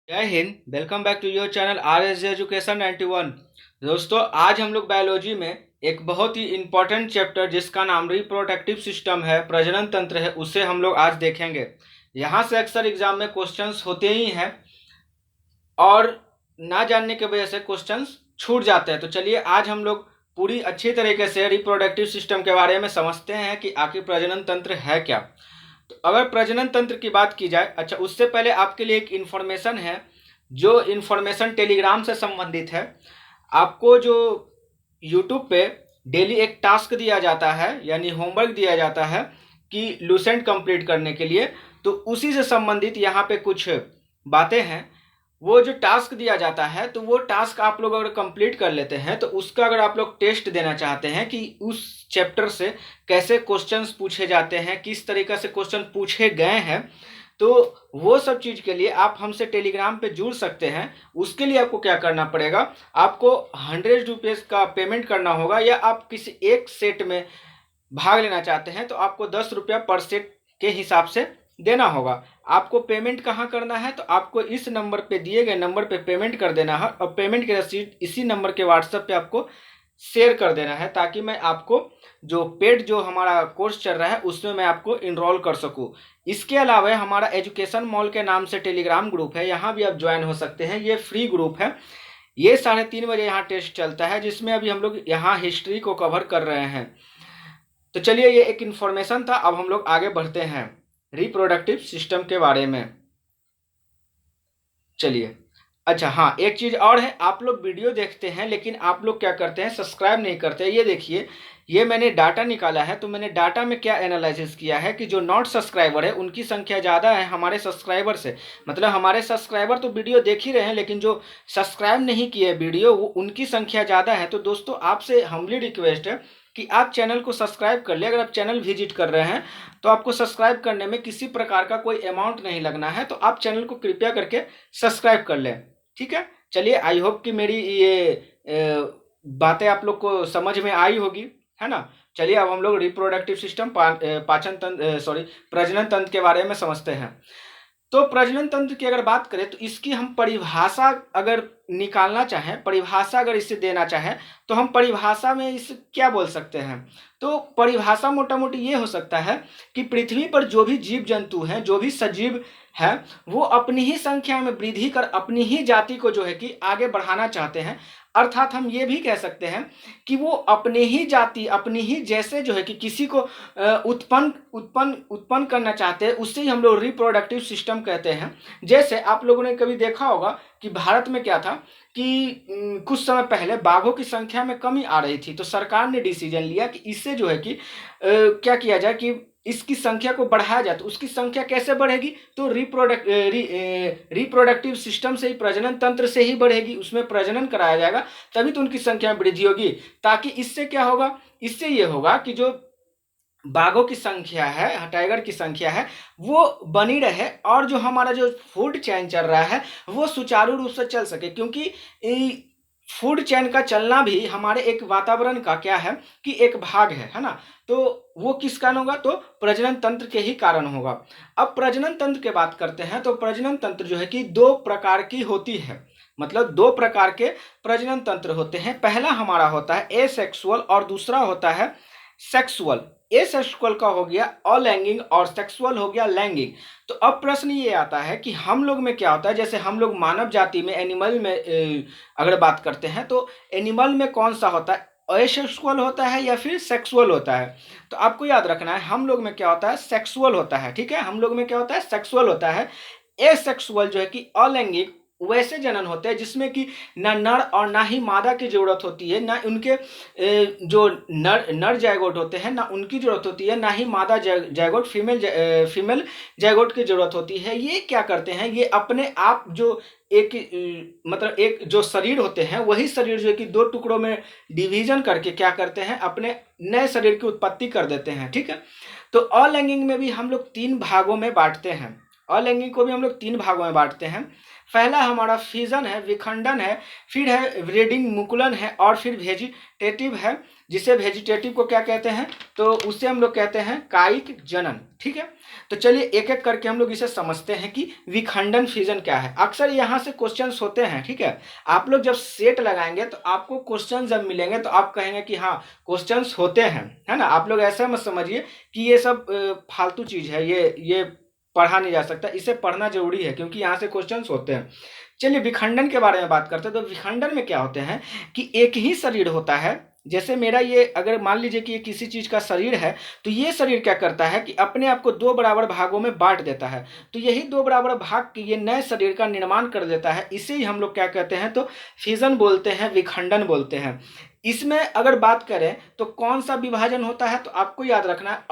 जय Hind. Welcome back to your channel R S education 91। दोस्तों, आज हम लोग बायोलॉजी में एक बहुत ही इम्पोर्टेंट चैप्टर जिसका नाम रिप्रोडक्टिव सिस्टम है, प्रजनन तंत्र है, उसे हम लोग आज देखेंगे। यहाँ से अक्सर एग्जाम में क्वेश्चंस होते ही हैं और ना जानने की वजह से क्वेश्चंस छूट जाते हैं। तो चलिए आज हम लोग पूरी अच्छी तरीके से रिप्रोडक्टिव सिस्टम के बारे में समझते हैं कि आखिर प्रजनन तंत्र है क्या। तो अगर प्रजनन तंत्र की बात की जाए, अच्छा उससे पहले आपके लिए एक इन्फॉर्मेशन है, जो इन्फॉर्मेशन टेलीग्राम से संबंधित है। आपको जो यूट्यूब पे डेली एक टास्क दिया जाता है, यानी होमवर्क दिया जाता है कि लूसेंट कंप्लीट करने के लिए, तो उसी से संबंधित यहाँ पे कुछ बातें हैं। वो जो टास्क दिया जाता है, तो वो टास्क आप लोग अगर कंप्लीट कर लेते हैं तो उसका अगर आप लोग टेस्ट देना चाहते हैं कि उस चैप्टर से कैसे क्वेश्चंस पूछे जाते हैं, किस तरीके से क्वेश्चन पूछे गए हैं, तो वो सब चीज़ के लिए आप हमसे टेलीग्राम पे जुड़ सकते हैं। उसके लिए आपको क्या करना पड़ेगा, आपको 100 रुपीज़ का पेमेंट करना होगा, या आप किसी एक सेट में भाग लेना चाहते हैं तो आपको 10 रुपया पर सेट के हिसाब से देना होगा। आपको पेमेंट कहाँ करना है, तो आपको इस नंबर पे, दिए गए नंबर पे पेमेंट कर देना है और पेमेंट की रसीद इसी नंबर के व्हाट्सएप पे आपको शेयर कर देना है, ताकि मैं आपको जो पेड जो हमारा कोर्स चल रहा है उसमें मैं आपको इनरोल कर सकूं। इसके अलावा हमारा एजुकेशन मॉल के नाम से टेलीग्राम ग्रुप है, यहाँ भी आप ज्वाइन हो सकते हैं। ये फ्री ग्रुप है। ये 3:30 बजे यहाँ टेस्ट चलता है, जिसमें अभी हम लोग यहाँ हिस्ट्री को कवर कर रहे हैं। तो चलिए, ये एक इन्फॉर्मेशन था। अब हम लोग आगे बढ़ते हैं रिप्रोडक्टिव सिस्टम के बारे में। चलिए, अच्छा हाँ, एक चीज़ और है, आप लोग वीडियो देखते हैं लेकिन आप लोग क्या करते हैं, सब्सक्राइब नहीं करते। ये देखिए, ये मैंने डाटा निकाला है, तो मैंने डाटा में क्या एनालिसिस किया है कि जो नॉट सब्सक्राइबर है उनकी संख्या ज़्यादा है हमारे सब्सक्राइबर से। मतलब हमारे सब्सक्राइबर तो वीडियो देख ही रहे हैं, लेकिन जो सब्सक्राइब नहीं किए वीडियो, वो उनकी संख्या ज़्यादा है। तो दोस्तों, आपसे हम्बली रिक्वेस्ट है कि आप चैनल को सब्सक्राइब कर ले। अगर आप चैनल विजिट कर रहे हैं तो आपको सब्सक्राइब करने में किसी प्रकार का कोई अमाउंट नहीं लगना है, तो आप चैनल को कृपया करके सब्सक्राइब कर लें। ठीक है, चलिए, आई होप कि मेरी ये बातें आप लोग को समझ में आई होगी, है ना। चलिए, अब हम लोग रिप्रोडक्टिव सिस्टम, पाचन तंत्र, सॉरी, प्रजनन तंत्र के बारे में समझते हैं। तो प्रजनन तंत्र की अगर बात करें तो इसकी हम परिभाषा अगर निकालना चाहें, परिभाषा अगर इसे देना चाहें, तो हम परिभाषा में इसे क्या बोल सकते हैं। तो परिभाषा मोटा मोटी ये हो सकता है कि पृथ्वी पर जो भी जीव जंतु हैं, जो भी सजीव है, वो अपनी ही संख्या में वृद्धि कर अपनी ही जाति को जो है कि आगे बढ़ाना चाहते हैं। अर्थात हम ये भी कह सकते हैं कि वो अपने ही जाति, अपनी ही जैसे जो है कि किसी को उत्पन्न उत्पन्न उत्पन्न करना चाहते हैं, उससे ही हम लोग रिप्रोडक्टिव सिस्टम कहते हैं। जैसे आप लोगों ने कभी देखा होगा कि भारत में क्या था कि कुछ समय पहले बाघों की संख्या में कमी आ रही थी, तो सरकार ने डिसीजन लिया कि इससे जो है कि क्या किया जाए कि इसकी संख्या को बढ़ाया जाए। तो उसकी संख्या कैसे बढ़ेगी, तो रिप्रोडक्टिव सिस्टम से ही, प्रजनन तंत्र से ही बढ़ेगी। उसमें प्रजनन कराया जाएगा, तभी तो उनकी संख्या में वृद्धि होगी। ताकि इससे क्या होगा, इससे ये होगा कि जो बाघों की संख्या है, टाइगर की संख्या है, वो बनी रहे, और जो हमारा जो फूड चेन चल रहा है वो सुचारू रूप से चल सके। क्योंकि फूड चेन का चलना भी हमारे एक वातावरण का क्या है कि एक भाग है ना। तो वो किस कारण होगा, तो प्रजनन तंत्र के ही कारण होगा। अब प्रजनन तंत्र की बात करते हैं, तो प्रजनन तंत्र जो है कि 2 प्रकार की होती है। मतलब 2 प्रकार के प्रजनन तंत्र होते हैं। पहला हमारा होता है एसेक्सुअल और दूसरा होता है सेक्सुअल। एसेक्सुअल का हो गया अलैंगिक और सेक्सुअल हो गया लैंगिक। तो अब प्रश्न ये आता है कि हम लोग में क्या होता है। जैसे हम लोग मानव जाति में, एनिमल में अगर बात करते हैं, तो एनिमल में कौन सा होता है, असेक्सुअल होता है या फिर सेक्सुअल होता है। तो आपको याद रखना है, हम लोग में क्या होता है, सेक्सुअल होता है। ठीक है, हम लोग में क्या होता है, सेक्सुअल होता है। एसेक्सुअल जो है कि अलैंगिक वैसे जनन होते हैं जिसमें कि ना नर और ना ही मादा की जरूरत होती है, ना उनके जो नर जायगोट होते हैं, ना उनकी जरूरत होती है, ना ही मादा जायगोट, फीमेल जायगोट की जरूरत होती है। ये क्या करते हैं, ये अपने आप जो एक मतलब एक जो शरीर होते हैं, वही शरीर जो है कि 2 टुकड़ों में डिवीजन करके क्या करते हैं, अपने नए शरीर की उत्पत्ति कर देते हैं। ठीक है, तो अलैंगिक में भी हम लोग 3 भागों में बांटते हैं। अलैंगिक को भी हम लोग 3 भागों में बांटते हैं। पहला हमारा फिजन है, विखंडन है, फिर है ब्रीडिंग मुकुलन है, और फिर वेजिटेटिव है, जिसे वेजिटेटिव को क्या कहते हैं, तो उसे हम लोग कहते हैं कायिक जनन। ठीक है, तो चलिए एक एक करके हम लोग इसे समझते हैं कि विखंडन फिजन क्या है। अक्सर यहाँ से क्वेश्चंस होते हैं। ठीक है, आप लोग जब सेट लगाएंगे तो आपको क्वेश्चन जब मिलेंगे तो आप कहेंगे कि हाँ क्वेश्चंस होते हैं, है ना। आप लोग ऐसा मत समझिए कि ये सब फालतू चीज है, ये पढ़ा नहीं जा सकता, इसे पढ़ना जरूरी है क्योंकि यहाँ से क्वेश्चंस होते हैं। चलिए विखंडन के बारे में बात करते हैं। तो विखंडन में क्या होते हैं कि एक ही शरीर होता है। जैसे मेरा ये, अगर मान लीजिए कि ये किसी चीज का शरीर है, तो ये शरीर क्या करता है कि अपने आप को 2 बराबर भागों में बांट देता है। तो यही 2 बराबर भाग के ये नए शरीर का निर्माण कर देता है। इसे ही हम लोग क्या कहते हैं, तो फिजन बोलते हैं, विखंडन बोलते हैं। इसमें अगर बात करें तो कौन सा विभाजन होता है, तो आपको याद रखना है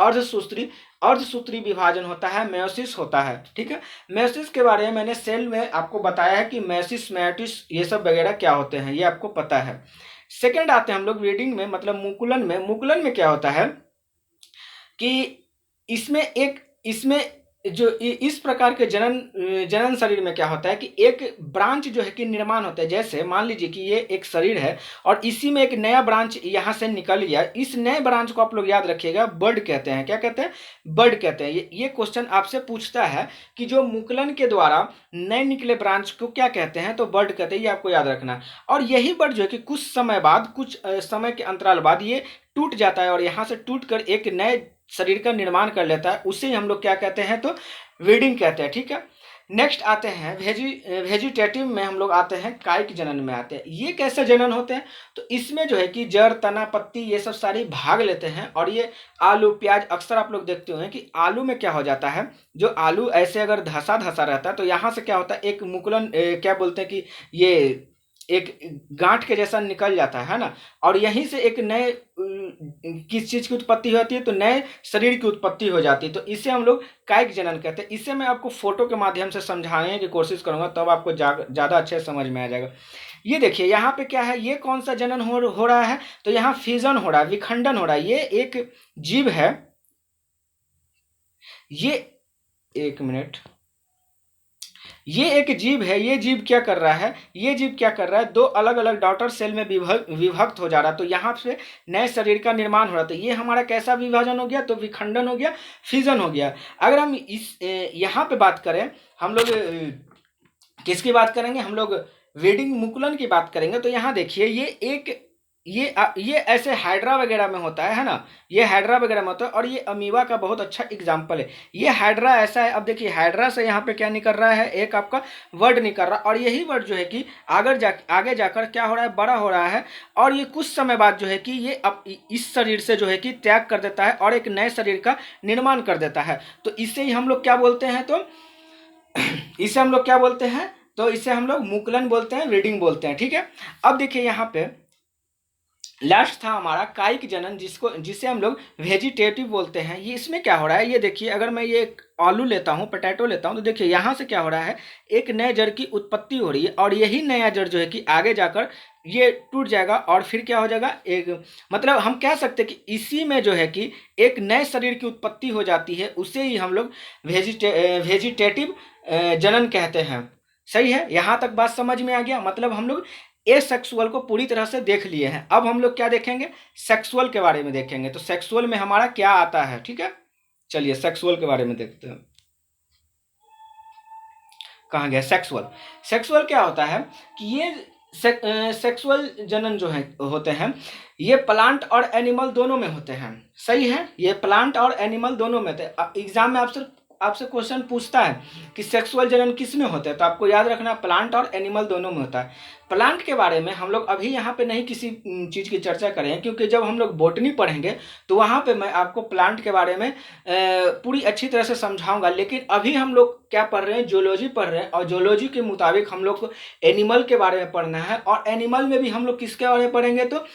अर्धसूत्री विभाजन होता है, मेयोसिस होता है। ठीक है, मेयोसिस के बारे में मैंने सेल में आपको बताया है कि मेयोसिस, मेयोटिस ये सब वगैरह क्या होते हैं, ये आपको पता है। सेकंड आते हैं हम लोग ब्रीडिंग में, मतलब मुकुलन में। मुकुलन में क्या होता है कि इसमें जो इस प्रकार के जनन शरीर में क्या होता है कि एक ब्रांच जो है कि निर्माण होता है। जैसे मान लीजिए कि ये एक शरीर है और इसी में एक नया ब्रांच यहाँ से निकल गया। इस नए ब्रांच को आप लोग याद रखिएगा, बर्ड कहते हैं। क्या कहते हैं, बर्ड कहते हैं। ये क्वेश्चन आपसे पूछता है कि जो मुकुलन के द्वारा नए निकले ब्रांच को क्या कहते हैं, तो बर्ड कहते हैं। ये आपको याद रखना है। और यही बर्ड जो है कि कुछ समय बाद, कुछ समय के अंतराल बाद ये टूट जाता है और यहाँ से टूट कर एक नए शरीर का निर्माण कर लेता है। उसे हम लोग क्या कहते हैं, तो ब्रीडिंग कहते हैं। ठीक है, नेक्स्ट आते हैं वेजिटेटिव में। हम लोग आते हैं कायिक जनन में आते हैं। ये कैसे जनन होते हैं, तो इसमें जो है कि जड़, तना, पत्ती ये सब सारी भाग लेते हैं। और ये आलू, प्याज, अक्सर आप लोग देखते हो कि आलू में क्या हो जाता है, जो आलू ऐसे अगर धसा धसा रहता है तो यहाँ से क्या होता है, एक मुकुलन क्या बोलते हैं कि ये एक गांठ के जैसा निकल जाता है ना। और यहीं से एक नए किस चीज की उत्पत्ति होती है, तो नए शरीर की उत्पत्ति हो जाती है। तो इसे हम लोग कायिक जनन कहते हैं। इसे मैं आपको फोटो के माध्यम से समझाने की कोशिश करूंगा, तब आपको ज्यादा अच्छे से समझ में आ जाएगा। ये देखिए यहाँ पे क्या है, ये कौन सा जनन हो रहा है, तो यहाँ फिजन हो रहा है, विखंडन हो रहा है। ये एक जीव है, ये एक मिनट, ये एक जीव है। ये जीव क्या कर रहा है, ये जीव क्या कर रहा है, 2 अलग अलग डॉटर सेल में विभक्त हो जा रहा है। तो यहाँ से नए शरीर का निर्माण हो रहा है। तो ये हमारा कैसा विभाजन हो गया, तो विखंडन हो गया, फिजन हो गया। अगर हम इस यहाँ पे बात करें, हम लोग किसकी बात करेंगे, हम लोग ब्रीडिंग मुकुलन की बात करेंगे। तो यहाँ देखिए ये ऐसे हाइड्रा वगैरह में होता है ना। ये हाइड्रा वगैरह में होता है और ये अमीबा का बहुत अच्छा एग्जाम्पल है। ये हाइड्रा ऐसा है। अब देखिए हाइड्रा से यहाँ पे क्या निकल रहा है, एक आपका वर्ड निकल रहा है। और यही वर्ड जो है कि आगे जाकर क्या हो रहा है, बड़ा हो रहा है। और ये कुछ समय बाद जो है कि ये अब इस शरीर से जो है कि त्याग कर देता है और एक नए शरीर का निर्माण कर देता है। तो इसे ही हम लोग क्या बोलते हैं, तो इसे हम लोग क्या बोलते हैं, तो इसे हम लोग मुकुलन बोलते हैं, ब्रीडिंग बोलते हैं। ठीक है, अब देखिए यहाँ पे लास्ट था हमारा कायिक जनन, जिसे हम लोग वेजिटेटिव बोलते हैं। ये इसमें क्या हो रहा है, ये देखिए अगर मैं ये आलू लेता हूँ, पोटैटो लेता हूँ, तो देखिए यहाँ से क्या हो रहा है, एक नए जड़ की उत्पत्ति हो रही है। और यही नया जड़ जो है कि आगे जाकर ये टूट जाएगा और फिर क्या हो जाएगा, एक मतलब हम कह सकते हैं कि इसी में जो है कि एक नए शरीर की उत्पत्ति हो जाती है। उसे ही हम लोग वेजिटेटिव जनन कहते हैं। सही है, यहाँ तक बात समझ में आ गया। मतलब हम लोग एसेक्सुअल को पूरी तरह से देख लिए हैं। अब हम लोग क्या देखेंगे, सेक्सुअल के बारे में देखेंगे। तो सेक्सुअल में हमारा क्या आता है, ठीक है, चलिए सेक्सुअल के बारे में देखते हैं। कहाँ गया सेक्सुअल। सेक्सुअल क्या होता है कि ये सेक्सुअल जनन जो है होते हैं, ये प्लांट और एनिमल दोनों में होते हैं। सही है, ये प्लांट और एनिमल दोनों में होते हैं। एग्जाम में आपसे क्वेश्चन पूछता है कि सेक्सुअल जनन किस में होता है, तो आपको याद रखना प्लांट और एनिमल दोनों में होता है। प्लांट के बारे में हम लोग अभी यहाँ पे नहीं किसी चीज़ की चर्चा करें, क्योंकि जब हम लोग बॉटनी पढ़ेंगे तो वहाँ पे मैं आपको प्लांट के बारे में पूरी अच्छी तरह से समझाऊंगा। लेकिन अभी हम लोग क्या पढ़ रहे हैं, जूलॉजी पढ़ रहे हैं। और जूलॉजी के मुताबिक हम लोग को एनिमल के बारे में पढ़ना है। और एनिमल में भी हम लोग किसके बारे में पढ़ेंगे, तो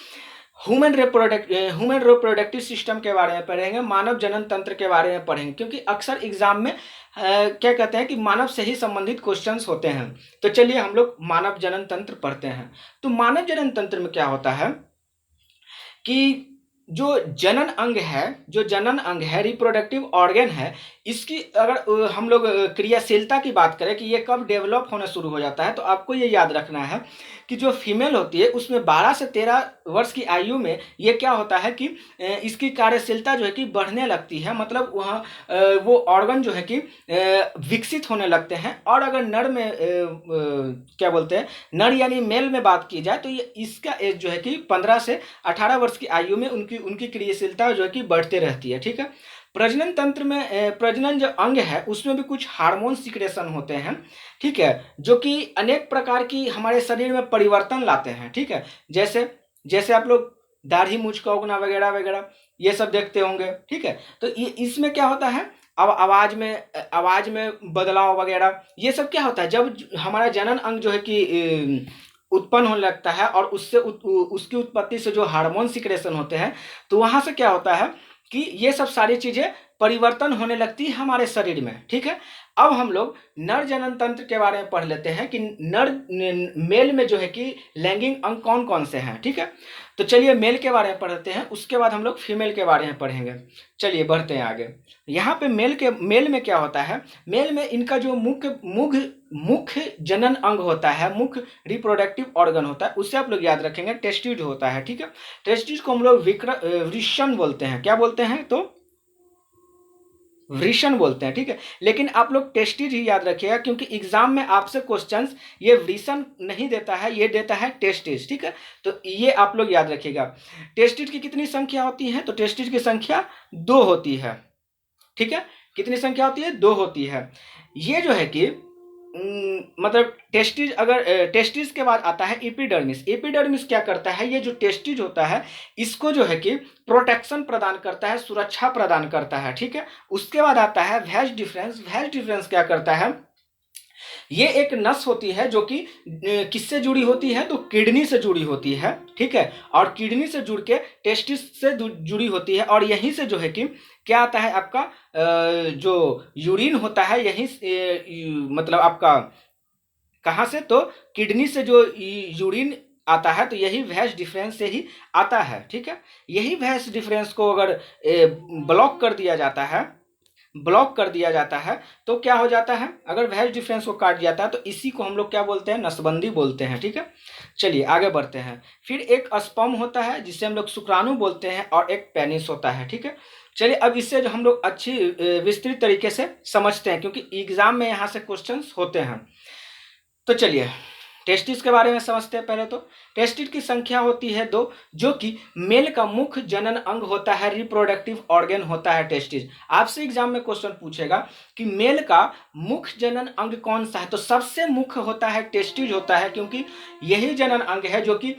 ह्यूमन रिप्रोडक्टिव सिस्टम के बारे में पढ़ेंगे, मानव जनन तंत्र के बारे में पढ़ेंगे। क्योंकि अक्सर एग्जाम में क्या कहते हैं कि मानव से ही संबंधित क्वेश्चंस होते हैं। तो चलिए हम लोग मानव जनन तंत्र पढ़ते हैं। तो मानव जनन तंत्र में क्या होता है कि जो जनन अंग है रिप्रोडक्टिव ऑर्गन है, इसकी अगर हम लोग क्रियाशीलता की बात करें कि ये कब डेवलप होना शुरू हो जाता है, तो आपको ये याद रखना है कि जो फीमेल होती है उसमें 12 से 13 वर्ष की आयु में ये क्या होता है कि इसकी कार्यशीलता जो है कि बढ़ने लगती है, मतलब वहाँ वो ऑर्गन जो है कि विकसित होने लगते हैं। और अगर नर में क्या बोलते हैं, नर यानी मेल में बात की जाए तो ये इसका एज जो है कि 15 से 18 वर्ष की आयु में उनकी उनकी क्रियाशीलता जो है कि बढ़ते रहती है। ठीक है, प्रजनन तंत्र में प्रजनन जो अंग है उसमें भी कुछ हार्मोन सिक्रेशन होते हैं। ठीक है, जो कि अनेक प्रकार की हमारे शरीर में परिवर्तन लाते हैं। ठीक है, जैसे जैसे आप लोग दाढ़ी मूंछ का उगना वगैरह वगैरह ये सब देखते होंगे। ठीक है, तो ये इसमें क्या होता है, अब आवाज में बदलाव वगैरह ये सब क्या होता है, जब हमारा जनन अंग जो है कि उत्पन्न होने लगता है और उससे उसकी उत्पत्ति से जो हार्मोन सिक्रेशन होते हैं, तो वहां से क्या होता है कि ये सब सारी चीजें परिवर्तन होने लगती है हमारे शरीर में। ठीक है, अब हम लोग नर जनन तंत्र के बारे में पढ़ लेते हैं कि मेल में जो है कि लैंगिक अंग कौन कौन से हैं। ठीक है, तो चलिए मेल के बारे में पढ़ते हैं, उसके बाद हम लोग फीमेल के बारे में पढ़ेंगे। चलिए बढ़ते हैं आगे। यहाँ पे मेल में क्या होता है, मेल में इनका जो मुख्य जनन अंग होता है, मुख्य रिप्रोडक्टिव ऑर्गन होता है, उससे आप लोग याद रखेंगे टेस्टिज होता है। ठीक है, टेस्टिज को हम लोग वृषण बोलते हैं। क्या बोलते हैं, तो वृषण बोलते हैं। ठीक है, लेकिन आप लोग टेस्टिज ही याद रखिएगा, क्योंकि एग्जाम में आपसे क्वेश्चंस ये वृषण नहीं देता है, ये देता है टेस्टिज। ठीक है, तो ये आप लोग याद रखिएगा। टेस्टिज की कितनी संख्या होती है, तो टेस्टिज की संख्या 2 होती है। ठीक है, कितनी संख्या होती है, 2 होती है। ये जो है कि मतलब टेस्टिज के बाद आता है एपिडर्मिस। एपिडर्मिस क्या करता है, ये जो टेस्टिज होता है इसको जो है कि प्रोटेक्शन प्रदान करता है, सुरक्षा प्रदान करता है। ठीक है, उसके बाद आता है वैज डिफरेंस। वैज डिफरेंस क्या करता है, ये एक नस होती है जो कि किससे जुड़ी होती है, तो किडनी से जुड़ी होती है। ठीक है, और किडनी से जुड़ के टेस्टिस से जुड़ी होती है, और यहीं से जो है कि क्या आता है आपका जो यूरिन होता है, यहीं मतलब आपका कहाँ से, तो किडनी से जो यूरिन आता है, तो यही वैज डिफरेंस से ही आता है। ठीक है, यही वैज डिफरेंस को अगर ब्लॉक कर दिया जाता है तो क्या हो जाता है, अगर वैज डिफरेंस को काट दिया जाता है तो इसी को हम लोग क्या बोलते हैं, नसबंदी बोलते हैं। ठीक है, चलिए आगे बढ़ते हैं। फिर एक स्पर्म होता है जिसे हम लोग शुक्राणु बोलते हैं, और एक पेनिस होता है। ठीक है, चलिए अब इससे जो हम लोग अच्छी विस्तृत तरीके से समझते हैं, क्योंकि एग्जाम में यहाँ से क्वेश्चंस होते हैं। तो चलिए टेस्टिस के बारे में समझते हैं। पहले तो टेस्टिस की संख्या होती है 2, जो कि मेल का मुख्य जनन अंग होता है, रिप्रोडक्टिव ऑर्गन होता है टेस्टिस। आपसे एग्जाम में क्वेश्चन पूछेगा कि मेल का मुख्य जनन अंग कौन सा है, तो सबसे मुख्य होता है टेस्टिस होता है, क्योंकि यही जनन अंग है जो कि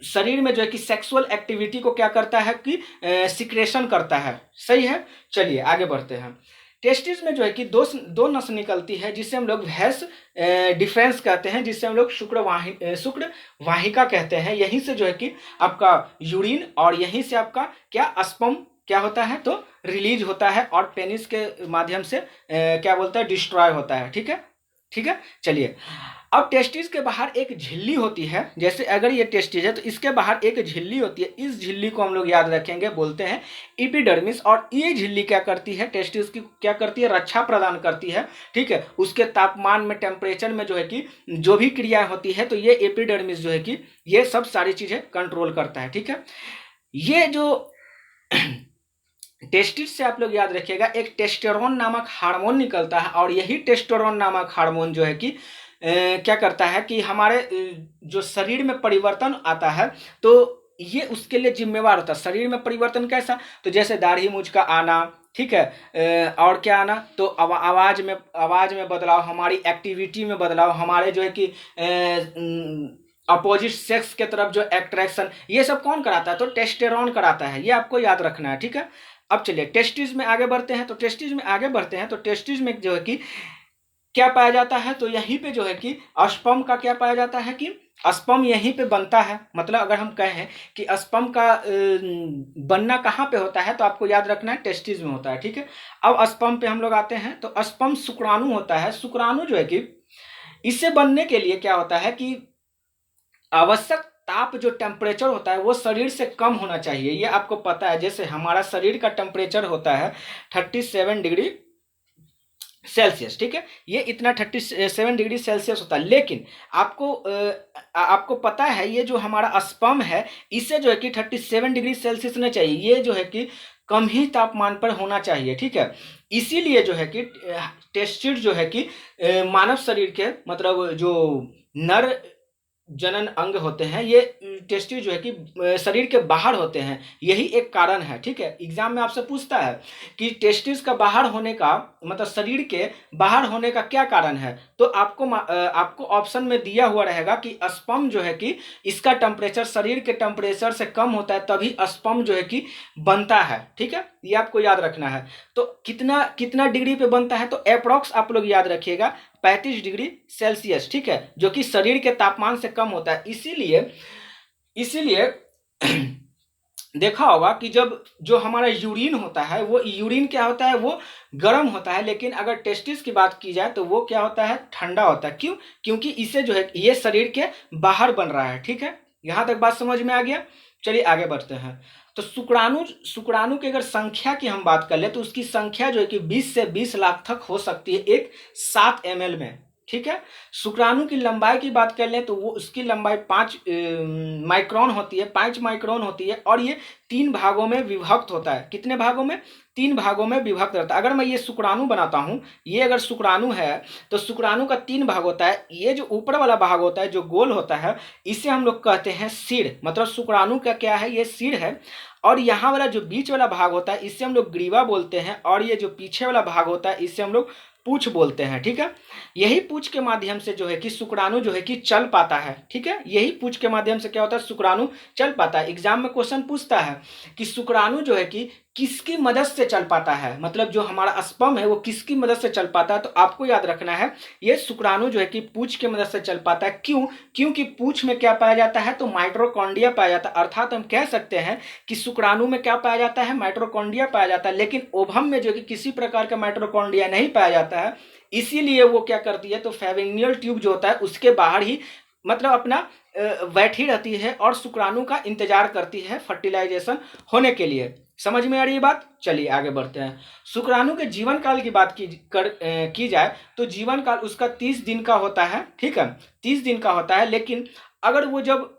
शरीर में जो है कि सेक्सुअल एक्टिविटी को क्या करता है कि सिक्रेशन करता है। सही है, चलिए आगे बढ़ते हैं। टेस्टिस में जो है कि दो नस निकलती है, जिसे हम लोग वैज डिफरेंस कहते हैं, जिससे हम लोग शुक्र वाहिका कहते हैं। यहीं से जो है कि आपका यूरिन और यहीं से आपका क्या स्पर्म क्या होता है, तो रिलीज होता है, और पेनिस के माध्यम से क्या बोलता है, डिस्ट्रॉय होता है। ठीक है, ठीक है, चलिए अब टेस्टिस के बाहर एक झिल्ली होती है। जैसे अगर ये टेस्टिस है तो इसके बाहर एक झिल्ली होती है, इस झिल्ली को हम लोग याद रखेंगे, बोलते हैं एपिडर्मिस। और ये झिल्ली क्या करती है, टेस्टिस की क्या करती है, रक्षा प्रदान करती है। ठीक है, उसके तापमान में, टेम्परेचर में जो है कि जो भी क्रिया होती है, तो ये एपिडर्मिस जो है कि ये सब सारी चीजें कंट्रोल करता है। ठीक है, ये जो टेस्टिस से आप लोग याद रखिएगा एक टेस्टोस्टेरोन नामक हार्मोन निकलता है, और यही टेस्टोस्टेरोन नामक हार्मोन जो है कि क्या करता है कि हमारे जो शरीर में परिवर्तन आता है, तो ये उसके लिए जिम्मेवार होता है। शरीर में परिवर्तन कैसा, तो जैसे दाढ़ी मूंछ का आना, ठीक है, और क्या आना, तो आवाज में बदलाव, हमारी एक्टिविटी में बदलाव, हमारे जो है कि अपोजिट सेक्स के तरफ जो अट्रैक्शन, ये सब कौन कराता है, तो टेस्टोस्टेरोन कराता है। ये आपको याद रखना है। ठीक है, अब चलिए टेस्टिस में आगे बढ़ते हैं। तो टेस्टिस में जो है कि क्या पाया जाता है, तो यहीं पे जो है कि स्पर्म का क्या पाया जाता है, कि स्पर्म यहीं पे बनता है। मतलब अगर हम कहें कि स्पर्म का बनना कहाँ पे होता है, तो आपको याद रखना है टेस्टिस में होता है। ठीक है, अब स्पर्म पे हम लोग आते हैं। तो स्पर्म शुक्राणु होता है। शुक्राणु जो है कि इससे बनने के लिए क्या होता है कि आवश्यक ताप जो टेम्परेचर होता है वो शरीर से कम होना चाहिए। ये आपको पता है, जैसे हमारा शरीर का टेम्परेचर होता है 37 डिग्री सेल्सियस, ठीक है, ये इतना 37 डिग्री सेल्सियस होता है। लेकिन आपको पता है ये जो हमारा स्पर्म है इसे जो है कि 37 डिग्री सेल्सियस नहीं चाहिए, ये जो है कि कम ही तापमान पर होना चाहिए, ठीक है। इसीलिए जो है कि टेस्टिस जो है कि मानव शरीर के मतलब जो नर जनन अंग होते हैं, ये टेस्टिस जो है कि शरीर के बाहर होते हैं, यही एक कारण है, ठीक है। एग्जाम में आपसे पूछता है कि टेस्टिस का बाहर होने का मतलब शरीर के बाहर होने का क्या कारण है, तो आपको ऑप्शन में दिया हुआ रहेगा कि स्पर्म जो है कि इसका टेम्परेचर शरीर के टेम्परेचर से कम होता है तभी स्पर्म जो है कि बनता है, ठीक है, ये आपको याद रखना है। तो कितना कितना डिग्री पे बनता है, तो अप्रोक्स आप लोग याद रखिएगा 35 डिग्री सेल्सियस, ठीक है, जो कि शरीर के तापमान से कम होता है। इसीलिए देखा होगा कि जब जो हमारा यूरिन होता है वो यूरिन क्या होता है, वो गर्म होता है, लेकिन अगर टेस्टिस की बात की जाए तो वो क्या होता है, ठंडा होता है। क्यों? क्योंकि इसे जो है ये शरीर के बाहर बन रहा है, ठीक है। यहां तक बात समझ में आ गया। चलिए आगे बढ़ते हैं। तो शुक्राणु की अगर संख्या की हम बात कर ले तो उसकी संख्या जो है कि 20 से 20 लाख तक हो सकती है एक 7 ml में, ठीक है। शुक्राणु की लंबाई की बात कर लें तो वो उसकी लंबाई 5 माइक्रोन होती है, 5 माइक्रोन होती है, और ये 3 भागों में विभक्त होता है। कितने भागों में? 3 भागों में विभक्त रहता है। अगर मैं ये शुक्राणु बनाता हूँ, ये अगर शुक्राणु है तो शुक्राणु का 3 भाग होता है। ये जो ऊपर वाला भाग होता है जो गोल होता है इसे हम लोग कहते हैं सिर, मतलब शुक्राणु का क्या है, ये सिर है। और यहाँ वाला जो बीच वाला भाग होता है इसे हम लोग ग्रीवा बोलते हैं, और ये जो पीछे वाला भाग होता है इसे हम लोग पूछ बोलते हैं, ठीक है। यही पूछ के माध्यम से जो है कि शुक्राणु जो है कि चल पाता है, ठीक है। यही पूछ के माध्यम से क्या होता है, शुक्राणु चल पाता है। एग्जाम में क्वेश्चन पूछता है कि शुक्राणु जो है कि किसकी मदद से चल पाता है, मतलब जो हमारा स्पर्म है वो किसकी मदद से चल पाता है, तो आपको याद रखना है ये शुक्राणु जो है कि पूछ की मदद से चल पाता है। क्यों? क्योंकि पूछ में क्या पाया जाता है, तो माइटोकॉन्ड्रिया पाया जाता है। अर्थात हम कह सकते हैं कि शुक्राणु में क्या पाया जाता है, माइटोकॉन्ड्रिया पाया जाता है। लेकिन ओवम में जो कि किसी प्रकार का माइटोकॉन्ड्रिया नहीं पाया जाता है, इसीलिए वो क्या करती है, तो फेविनियल ट्यूब जो होता है उसके बाहर ही मतलब अपना बैठी रहती है और शुक्राणु का इंतजार करती है फर्टिलाइजेशन होने के लिए। समझ में आ रही है बात? चलिए आगे बढ़ते हैं। शुक्राणु के जीवन काल की बात की जाए तो जीवन काल उसका 30 दिन का होता है, ठीक है, 30 दिन का होता है। लेकिन अगर वो जब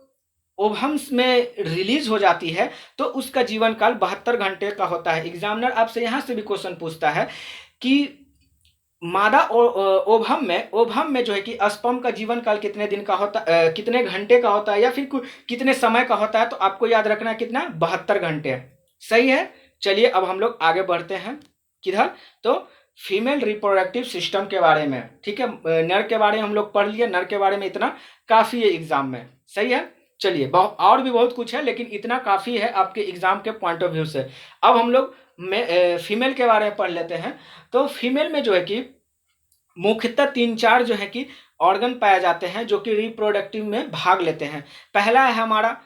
ओवम्स में रिलीज हो जाती है तो उसका जीवन काल 72 घंटे का होता है। एग्जामिनर आपसे यहां से भी क्वेश्चन पूछता है कि मादा ओवम में जो है कि स्पर्म का जीवन काल कितने दिन का होता कितने घंटे का होता है या फिर कितने समय का होता है, तो आपको याद रखना है कितना, 72 घंटे। सही है। चलिए अब हम लोग आगे बढ़ते हैं। किधर? तो फीमेल रिप्रोडक्टिव सिस्टम के बारे में, ठीक है। नर के बारे में हम लोग पढ़ लिए, नर के बारे में इतना काफी है एग्जाम में। सही है। चलिए और भी बहुत कुछ है लेकिन इतना काफी है आपके एग्जाम के पॉइंट ऑफ व्यू से। अब हम लोग फीमेल के बारे में पढ़ लेते हैं। तो फीमेल में जो है कि मुख्यतः 3-4 जो है कि ऑर्गन पाए जाते हैं जो कि रिप्रोडक्टिव में भाग लेते हैं। पहला है हमारा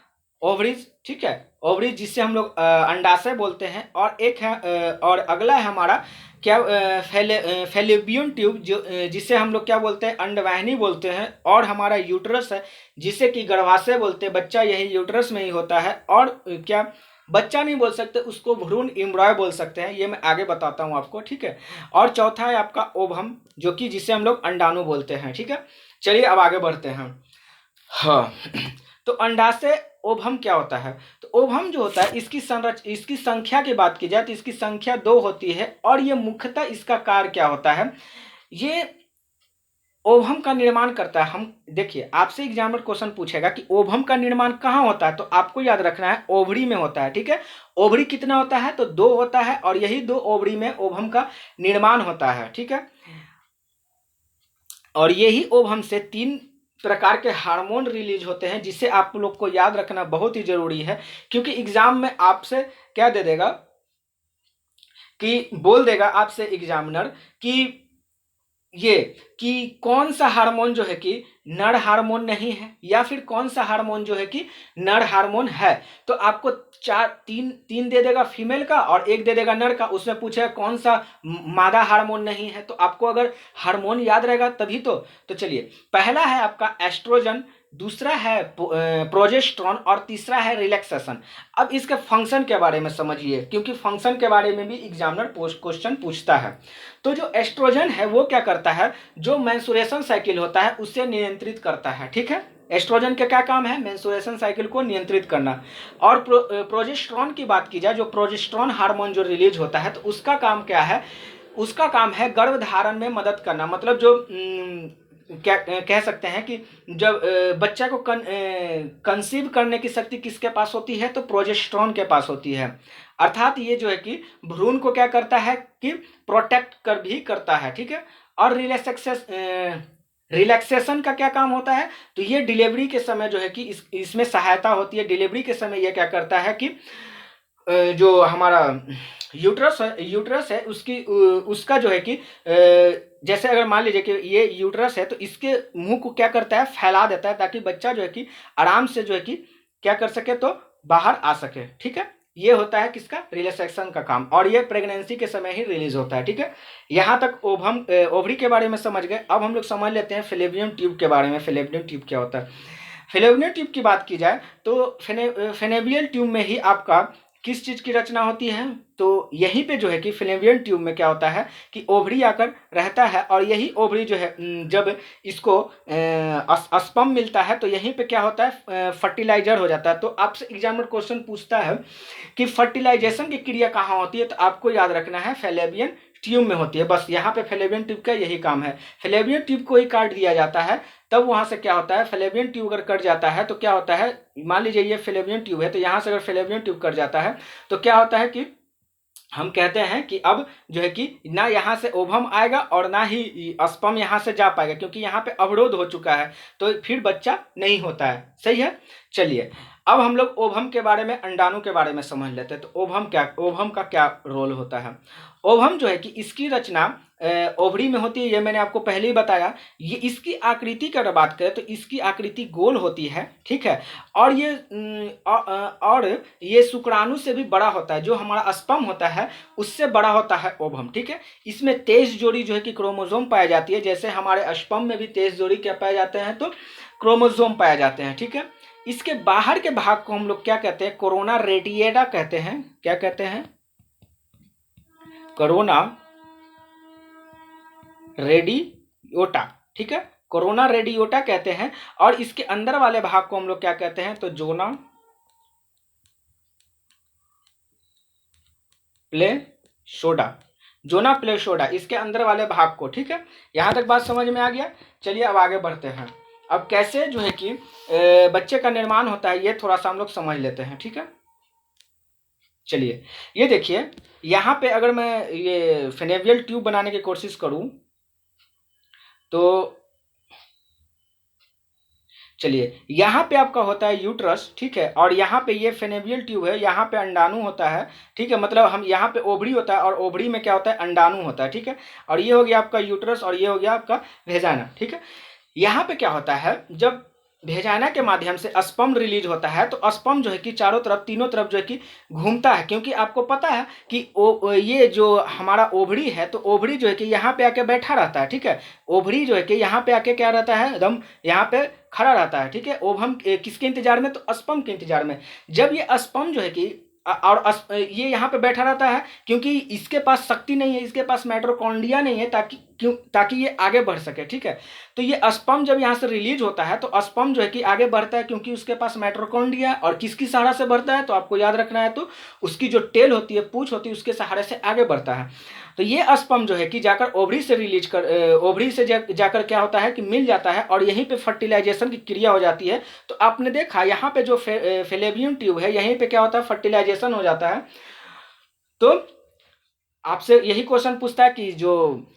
ओवरीज, ठीक है, ओवरीज जिससे हम लोग अंडाशय बोलते हैं, और एक है और अगला है हमारा क्या, फैलोपियन ट्यूब जो जिसे हम लोग क्या बोलते हैं, अंडवाहिनी बोलते हैं, और हमारा यूट्रस है जिसे कि गर्भाशय बोलते हैं। बच्चा यही यूट्रस में ही होता है, और क्या, बच्चा नहीं बोल सकते उसको, भ्रूण एम्ब्रॉय बोल सकते हैं, ये मैं आगे बताता हूँ आपको, ठीक है। और चौथा है आपका ओवम जो कि जिसे हम लोग अंडाणु बोलते हैं, ठीक है। चलिए अब आगे बढ़ते हैं। हाँ, तो अंडाशय ओवम क्या होता है, तो ओवम जो होता है इसकी संख्या की बात की जाए तो इसकी संख्या 2 होती है, और ये मुख्यतः इसका कार्य क्या होता है, ये ओवम का निर्माण करता है। हम देखिए आपसे एग्जामिनर क्वेश्चन पूछेगा कि ओवम का निर्माण कहाँ होता है, तो आपको याद रखना है ओवरी में होता है, ठीक है। ओवरी कितना होता है, तो 2 होता है, और यही 2 ओवरी में ओवम का निर्माण होता है, ठीक है। और यही ओवम से 3 प्रकार के हार्मोन रिलीज होते हैं, जिसे आप लोग को याद रखना बहुत ही जरूरी है, क्योंकि एग्जाम में आपसे क्या दे देगा कि बोल देगा आपसे एग्जामिनर कि ये कि कौन सा हार्मोन जो है कि नर हार्मोन नहीं है, या फिर कौन सा हार्मोन जो है कि नर हार्मोन है। तो आपको तीन दे देगा फीमेल का और एक दे देगा नर का। उसमें पूछेगा कौन सा मादा हार्मोन नहीं है, तो आपको अगर हार्मोन याद रहेगा तभी तो चलिए, पहला है आपका एस्ट्रोजन दूसरा है प्रोजेस्टेरॉन और तीसरा है रिलैक्सेशन। अब इसके फंक्शन के बारे में समझिए, क्योंकि फंक्शन के बारे में भी एग्जामिनर क्वेश्चन पूछता है। तो जो एस्ट्रोजन है वो क्या करता है, जो मेंस्ट्रुएशन साइकिल होता है उससे नियंत्रित करता है। ठीक है, एस्ट्रोजन का क्या काम है, मेंस्ट्रुएशन साइकिल को नियंत्रित करना। और प्रोजेस्टेरॉन की बात की जाए, जो प्रोजेस्टेरॉन हार्मोन जो रिलीज होता है, तो उसका काम क्या है, उसका काम है गर्भधारण में मदद करना। मतलब जो क्या कह सकते हैं कि जब बच्चा को कंसीव करने की शक्ति किसके पास होती है, तो प्रोजेस्टेरॉन के पास होती है। अर्थात ये जो है कि भ्रूण को क्या करता है कि प्रोटेक्ट कर भी करता है। ठीक है, और रिलैक्सेशन का क्या काम होता है, तो ये डिलीवरी के समय जो है कि इसमें सहायता होती है। डिलीवरी के समय ये क्या करता है कि जो हमारा यूट्रस है उसकी उसका जो है कि जैसे अगर मान लीजिए कि ये यूट्रस है, तो इसके मुंह को क्या करता है, फैला देता है, ताकि बच्चा जो है कि आराम से जो है कि क्या कर सके, तो बाहर आ सके। ठीक है, ये होता है किसका, रिलैक्सेशन का काम, और ये प्रेगनेंसी के समय ही रिलीज होता है। ठीक है, यहाँ तक ओवरी के बारे में समझ गए। अब हम लोग समझ लेते हैं फेलोपियन ट्यूब के बारे में। फेलोपियन ट्यूब क्या होता है। फेलोपियन ट्यूब की बात की जाए तो फेलोपियन ट्यूब में ही आपका किस चीज़ की रचना होती है, तो यहीं पे जो है कि फेलोपियन ट्यूब में क्या होता है कि ओवरी आकर रहता है, और यही ओवरी जो है जब इसको स्पर्म मिलता है, तो यहीं पे क्या होता है, फर्टिलाइजर हो जाता है। तो आपसे एग्जामिनर क्वेश्चन पूछता है कि फर्टिलाइजेशन की क्रिया कहाँ होती है, तो आपको याद रखना है फेलोपियन ट्यूब में होती है। बस यहाँ पे फेलोपियन ट्यूब का यही काम है। फेलोपियन ट्यूब को ही काट दिया जाता है, तब वहां से क्या होता है, फेलोपियन ट्यूब अगर कट जाता है तो क्या होता है, मान लीजिए ये फेलोपियन ट्यूब है, तो यहाँ से अगर फेलोपियन ट्यूब कट जाता है तो क्या होता है कि हम कहते हैं कि अब जो है कि ना यहाँ से ओवम आएगा और ना ही स्पर्म यहाँ से जा पाएगा, क्योंकि यहाँ पे अवरोध हो चुका है, तो फिर बच्चा नहीं होता है। सही है, चलिए अब हम लोग ओवम के बारे में, अंडाणु के बारे में समझ लेते हैं। तो ओवम का क्या रोल होता है। ओवम जो है कि इसकी रचना ओवरी में होती है, ये मैंने आपको पहले ही बताया। ये इसकी आकृति की अगर बात करें तो इसकी आकृति गोल होती है। ठीक है, और ये शुक्राणु से भी बड़ा होता है। जो हमारा स्पर्म होता है उससे बड़ा होता है ओवम। ठीक है, इसमें 23 जोड़ी जो है कि क्रोमोसोम पाई जाती है। जैसे हमारे स्पर्म में भी 23 जोड़ी क्या पाए जाते हैं, तो क्रोमोसोम पाए जाते हैं। ठीक है, इसके बाहर के भाग को हम लोग क्या कहते हैं, कोरोना रेडिएटा कहते हैं। क्या कहते हैं, कोरोना रेडियोटा। ठीक है, कोरोना रेडियोटा कहते हैं। और इसके अंदर वाले भाग को हम लोग क्या कहते हैं, तो जोना प्लेसोडा। जोना प्लेसोडा, इसके अंदर वाले भाग को। ठीक है, यहां तक बात समझ में आ गया। चलिए अब आगे बढ़ते हैं। अब कैसे जो है कि बच्चे का निर्माण होता है, ये थोड़ा सा हम लोग समझ लेते हैं। ठीक है, चलिए ये देखिए, यहाँ पे अगर मैं ये फेनेवियल ट्यूब बनाने की कोशिश करूं, तो चलिए यहाँ पे आपका होता है यूट्रस। ठीक है, और यहाँ पे ये फेनेवियल ट्यूब है, यहाँ पे अंडाणु होता है। ठीक है, मतलब हम यहाँ पे ओवरी होता है, और ओवरी में क्या होता है, अंडाणु होता है। ठीक है, और ये हो गया आपका यूट्रस, और ये हो गया आपका वेजाना। ठीक है, यहाँ पे क्या होता है, जब भेजाना के माध्यम से स्पर्म रिलीज होता है, तो स्पर्म जो है कि चारों तरफ, तीनों तरफ जो है कि घूमता है। क्योंकि आपको पता है कि ये जो हमारा ओवरी है, तो ओवरी जो है कि यहाँ पे आके बैठा रहता है। ठीक है, ओवरी जो है कि यहाँ पे आके क्या रहता है, एकदम यहाँ पे खड़ा रहता है। ठीक है, ओवम किसके इंतजार में, तो स्पर्म के इंतजार में। जब ये स्पर्म जो है कि ये यहाँ पे बैठा रहता है, क्योंकि इसके पास शक्ति नहीं है, इसके पास माइटोकॉन्ड्रिया नहीं है, ताकि ये आगे बढ़ सके। ठीक है, तो ये स्पर्म जब यहाँ से रिलीज होता है, तो स्पर्म जो है कि आगे बढ़ता है, क्योंकि उसके पास माइटोकॉन्ड्रिया। और किसकी सहारा से बढ़ता है, तो आपको याद रखना है, तो उसकी जो टेल होती है, पूंछ होती है, उसके सहारे से आगे बढ़ता है। तो ये स्पर्म जो है कि जाकर ओवरी से जाकर क्या होता है कि मिल जाता है, और यहीं पे फर्टिलाइजेशन की क्रिया हो जाती है। तो आपने देखा यहाँ पे जो फेलोपियन ट्यूब है, यहीं पे क्या होता है, फर्टिलाइजेशन हो जाता है। तो आपसे यही क्वेश्चन पूछता है कि जो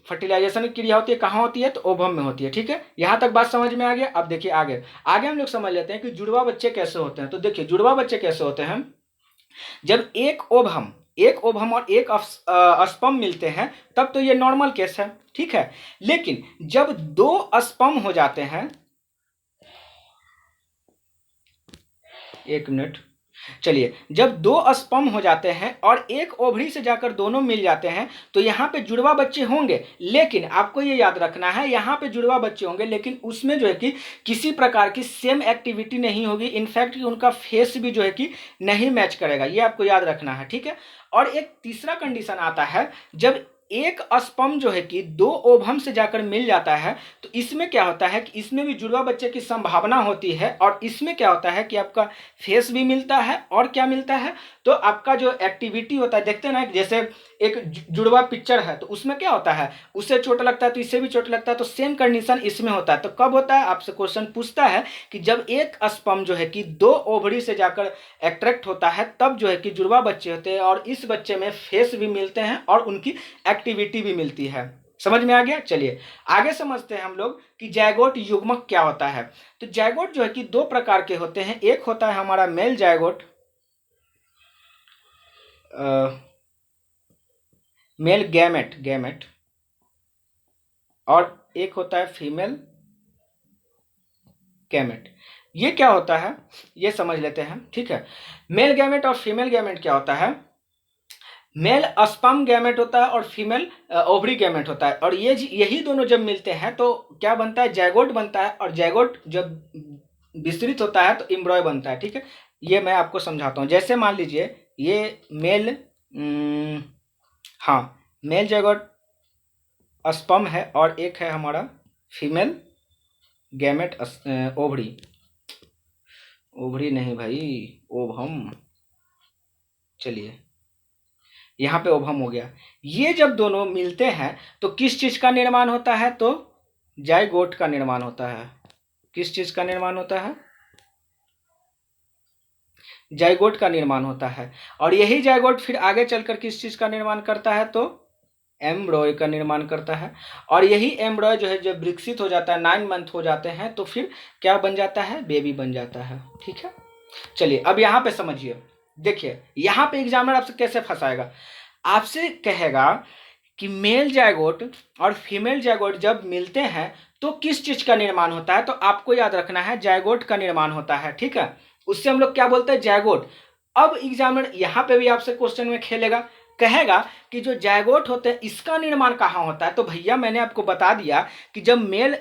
फर्टिलाइजेशन की क्रिया होती है कहाँ होती है, तो ओवम में होती है। ठीक है, यहाँ तक बात समझ में आ गया। अब देखिए आगे हम लोग समझ लेते हैं कि जुड़वा बच्चे कैसे होते हैं। तो देखिए जुड़वा बच्चे कैसे होते हैं, जब एक ओवम और एक स्पर्म मिलते हैं, तब तो ये नॉर्मल केस है। ठीक है, लेकिन जब 2 स्पर्म हो जाते हैं, 1 मिनट, चलिए, जब दो स्पर्म हो जाते हैं और एक ओवरी से जाकर दोनों मिल जाते हैं तो यहाँ पे जुड़वा बच्चे होंगे, लेकिन आपको ये याद रखना है यहाँ पे जुड़वा बच्चे होंगे लेकिन उसमें जो है कि किसी प्रकार की सेम एक्टिविटी नहीं होगी, इनफैक्ट उनका फेस भी जो है कि नहीं मैच करेगा, ये आपको याद रखना है, ठीक है। और एक तीसरा कंडीशन आता है, जब एक स्पर्म जो है कि दो ओवम से जाकर मिल जाता है तो इसमें क्या होता है कि इसमें भी जुड़वा बच्चे की संभावना होती है, और इसमें क्या होता है कि आपका फेस भी मिलता है और क्या मिलता है तो आपका जो एक्टिविटी होता है, देखते हैं ना, जैसे एक जुड़वा पिक्चर है तो उसमें क्या होता है, उससे चोट लगता है तो इससे भी चोट लगता है, तो सेम कंडीशन इसमें होता है। तो कब होता है, आपसे क्वेश्चन पूछता है कि जब एक स्पर्म जो है कि दो ओवरी से जाकर अट्रैक्ट होता है तब जो है कि जुड़वा बच्चे होते हैं, और इस बच्चे में फेस भी मिलते हैं और उनकी एक्टिविटी भी मिलती है। समझ में आ गया। चलिए आगे समझते हैं हम लोग कि जायगोट युग्मक क्या होता है। तो जायगोट जो है कि दो प्रकार के होते हैं, एक होता है हमारा मेल जायगोट, मेल गैमेट, और एक होता है फीमेल गैमेट। ये क्या होता है ये समझ लेते हैं, ठीक है। मेल गैमेट और फीमेल गैमेट क्या होता है, मेल स्पर्म गैमेट होता है और फीमेल ओवरी गैमेट होता है, और ये यही दोनों जब मिलते हैं तो क्या बनता है, जायगोट बनता है, और जायगोट जब विस्तृत होता है तो एम्ब्रॉय बनता है, ठीक है। ये मैं आपको समझाता हूँ। जैसे मान लीजिए ये मेल हाँ मेल जायगोट स्पर्म है और एक है हमारा फीमेल गैमेट ओवरी, ओवरी नहीं भाई, ओवम। चलिए यहाँ पे ओवम हो गया। ये जब दोनों मिलते हैं तो किस चीज का निर्माण होता है, तो जायगोट का निर्माण होता है। किस चीज का निर्माण होता है, जायगोट का निर्माण होता है। और यही जायगोट फिर आगे चलकर किस चीज का निर्माण करता है, तो एम्ब्रॉय का निर्माण करता है। और यही एम्ब्रॉय जो है जब विकसित हो जाता है, 9 मंथ हो जाते हैं, तो फिर क्या बन जाता है, बेबी बन जाता है, ठीक है। चलिए अब यहाँ पे समझिए, देखिए यहाँ पे एग्जामिनर आपसे कैसे फंसाएगा, आपसे कहेगा कि मेल जायगोट और फीमेल जायगोट जब मिलते हैं तो किस चीज का निर्माण होता है, तो आपको याद रखना है जायगोट का निर्माण होता है, ठीक है। उससे हम लोग क्या बोलते हैं, जायगोट। अब एग्जामिनर यहाँ पे भी आपसे क्वेश्चन में खेलेगा, कहेगा कि जो जायगोट होते हैं इसका निर्माण कहाँ होता है, तो भैया मैंने आपको बता दिया कि जब मेल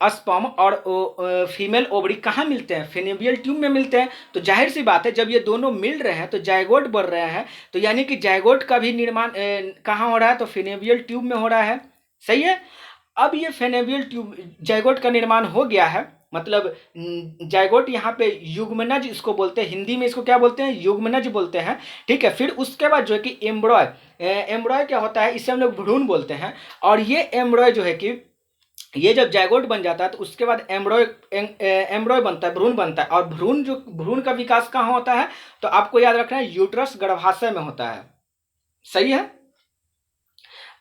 स्पर्म और फीमेल ओवरी कहाँ मिलते हैं, फेनेबियल ट्यूब में मिलते हैं। तो जाहिर सी बात है जब ये दोनों मिल रहे हैं तो जायगोट बन रहे हैं, तो यानी कि जायगोट का भी निर्माण कहाँ हो रहा है, तो फेनेबियल ट्यूब में हो रहा है, सही है। अब ये फेनेबियल ट्यूब जायगोट का निर्माण हो गया है, मतलब जायगोट यहाँ पे युग्मनज इसको बोलते हैं, हिंदी में इसको क्या बोलते हैं, युग्मनज बोलते हैं, ठीक है। फिर उसके बाद जो है कि एम्ब्रॉय, एम्ब्रॉय क्या होता है, इसे हम लोग भ्रूण बोलते हैं। और ये एम्ब्रॉय जो है कि ये जब जायगोट बन जाता है तो उसके बाद एम्ब्रॉय बनता है, भ्रूण बनता है। और भ्रूण का विकास कहाँ होता है, तो आपको याद रखना है यूट्रस गर्भाशय में होता है, सही है।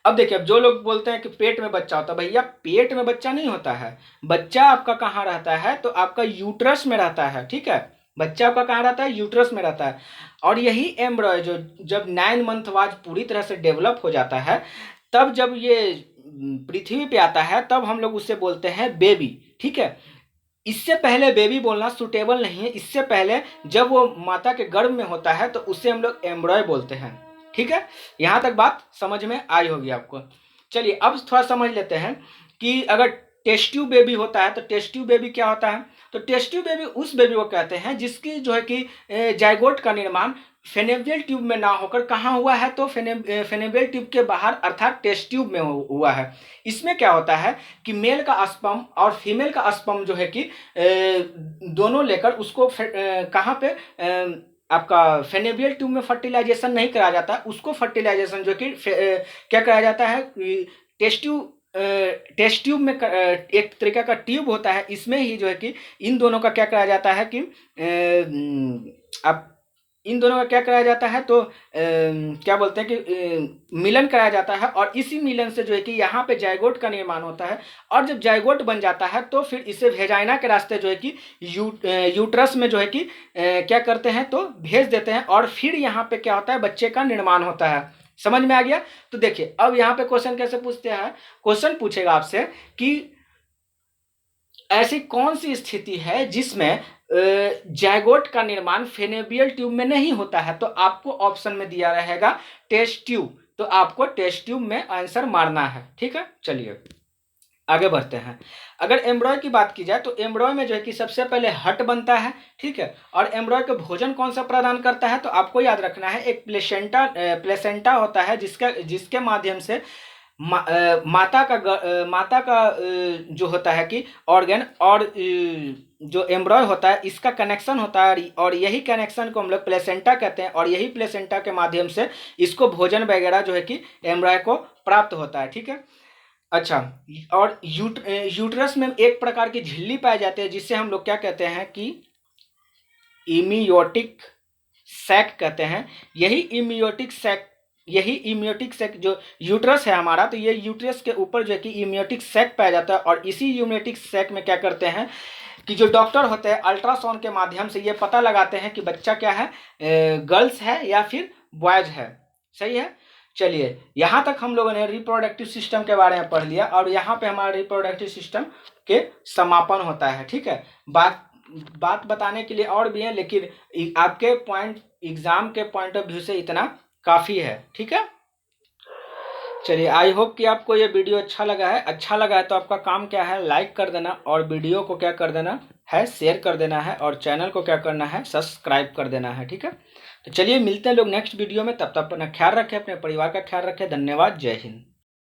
अब देखिए, अब जो लोग बोलते हैं कि पेट में बच्चा होता है, भैया पेट में बच्चा नहीं होता है, बच्चा आपका कहाँ रहता है, तो आपका यूट्रस में रहता है, ठीक है। बच्चा आपका कहाँ रहता है, यूट्रस में रहता है। और यही एम्ब्रॉय जो जब 9 मंथ बाद पूरी तरह से डेवलप हो जाता है, तब जब ये पृथ्वी पे आता है तब हम लोग उसे बोलते हैं बेबी, ठीक है। इससे पहले बेबी बोलना सुटेबल नहीं है, इससे पहले जब वो माता के गर्भ में होता है तो उसे हम लोग एम्ब्रॉय बोलते हैं, ठीक है। यहां तक बात समझ में आई होगी आपको। चलिए अब थोड़ा समझ लेते हैं कि अगर टेस्ट ट्यूब बेबी होता है तो टेस्ट ट्यूब बेबी क्या होता है, तो टेस्ट ट्यूब बेबी उस बेबी को कहते हैं जिसकी जो है कि जायगोट का निर्माण फेनेबियल ट्यूब में ना होकर कहाँ हुआ है, तो फेनेबियल ट्यूब के बाहर अर्थात टेस्ट ट्यूब में हुआ है। इसमें क्या होता है कि मेल का स्पर्म और फीमेल का स्पर्म जो है कि दोनों लेकर उसको कहाँ पे आपका फेनेबियल ट्यूब में फर्टिलाइजेशन नहीं कराया जाता है, उसको फर्टिलाइजेशन जो कि क्या कराया जाता है, टेस्ट ट्यूब में एक तरीका का ट्यूब होता है, इसमें ही जो है कि इन दोनों का क्या कराया जाता है कि आप इन दोनों का क्या कराया जाता है, तो क्या बोलते हैं कि मिलन कराया जाता है। और इसी मिलन से जो है कि यहाँ पे जायगोट का निर्माण होता है। और जब जायगोट बन जाता है तो फिर इसे वेजाइना के रास्ते जो है कि यूट्रस में जो है कि क्या करते हैं, तो भेज देते हैं, और फिर यहाँ पे क्या होता है, बच्चे का निर्माण होता है। समझ में आ गया। तो देखिए अब यहाँ पे क्वेश्चन कैसे पूछते हैं, क्वेश्चन पूछेगा आपसे कि ऐसी कौन सी स्थिति है जिसमें जायगोट का निर्माण फेनेबियल ट्यूब में नहीं होता है? तो आपको ऑप्शन में दिया रहेगा टेस्ट ट्यूब, तो आपको टेस्ट ट्यूब में आंसर मारना है। ठीक है, चलिए आगे बढ़ते हैं। अगर एम्ब्रॉय की बात की जाए तो एम्ब्रॉय में जो है कि सबसे पहले हट बनता है। ठीक है, और एम्ब्रॉय को भोजन कौन सा प्रदान करता है? तो आपको याद रखना है एक प्लेसेंटा होता है जिसके माध्यम से माता का जो होता है कि ऑर्गन और जो एम्ब्रॉय होता है इसका कनेक्शन होता है, और यही कनेक्शन को हम लोग प्लेसेंटा कहते हैं, और यही प्लेसेंटा के माध्यम से इसको भोजन वगैरह जो है कि एम्ब्रॉय को प्राप्त होता है। ठीक है, अच्छा, और यूट्रस में एक प्रकार की झिल्ली पाई जाती है जिससे हम लोग क्या कहते हैं कि इमियोटिक सैक कहते हैं। यही इमियोटिक सैक जो यूट्रस है हमारा, तो ये यूट्रस के ऊपर जो है कि इमियोटिक सैक पाया जाता है, और इसी इम्यूनिटिक सैक में क्या करते हैं कि जो डॉक्टर होते हैं अल्ट्रासाउंड के माध्यम से ये पता लगाते हैं कि बच्चा क्या है, गर्ल्स है या फिर बॉयज है। सही है, चलिए यहाँ तक हम लोगों ने रिप्रोडक्टिव सिस्टम के बारे में पढ़ लिया, और यहाँ पे हमारा रिप्रोडक्टिव सिस्टम के समापन होता है। ठीक है, बात बताने के लिए और भी है, लेकिन आपके एग्जाम के पॉइंट ऑफ व्यू से इतना काफ़ी है। ठीक है, चलिए आई होप कि आपको ये वीडियो अच्छा लगा है। अच्छा लगा है तो आपका काम क्या है, लाइक कर देना, और वीडियो को क्या कर देना है, शेयर कर देना है, और चैनल को क्या करना है, सब्सक्राइब कर देना है। ठीक है, तो चलिए मिलते हैं लोग नेक्स्ट वीडियो में। तब तक अपना ख्याल रखें, अपने परिवार का ख्याल रखें। धन्यवाद, जय हिंद।